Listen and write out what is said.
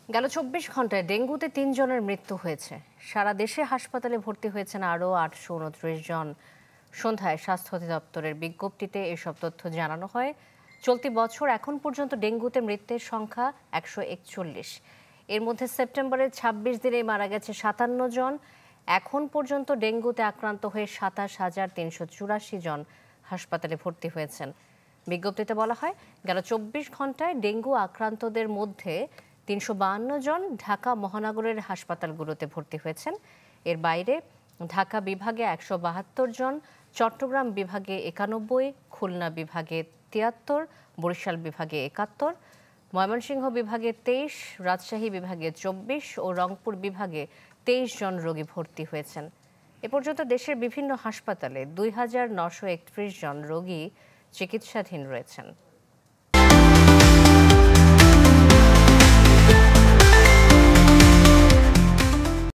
গেল ২৪ ঘন্টায় ডেঙ্গুতে ৩ জনের মৃত্যু হয়েছে। সারা দেশে হাসপাতালে ভর্তি হয়েছেন আরও ৮২৯ জন। সন্ধ্যায় স্বাস্থ্য অধিদপ্তরের বিজ্ঞপ্তিতে এসব তথ্য জানানো হয়। চলতি বছর এখন পর্যন্ত ডেঙ্গুতে মৃত্যুর সংখ্যা ১৪১। এর মধ্যে সেপ্টেম্বরের ২৬ দিনে মারা গেছে ৫৭ জন। এখন পর্যন্ত ডেঙ্গুতে আক্রান্ত হয়ে ২৭,৩৮৪ জন হাসপাতালে ভর্তি হয়েছেন। বিজ্ঞপ্তিতে বলা হয়, গেল ২৪ ঘন্টায় ডেঙ্গু আক্রান্তদের মধ্যে ৩৫২ জন ঢাকা মহানগরের হাসপাতালগুলোতে ভর্তি হয়েছেন। এর বাইরে ঢাকা বিভাগে ১৭২ জন, চট্টগ্রাম বিভাগে ৯১, খুলনা বিভাগে ৭৩, বরিশাল বিভাগে ৭১, ময়মনসিংহ বিভাগে ২৩, রাজশাহী বিভাগে ২৪ ও রংপুর বিভাগে ২৩ জন রোগী ভর্তি হয়েছেন। এ পর্যন্ত দেশের বিভিন্ন হাসপাতালে ২,৯৩১ জন রোগী চিকিৎসাধীন রয়েছেন।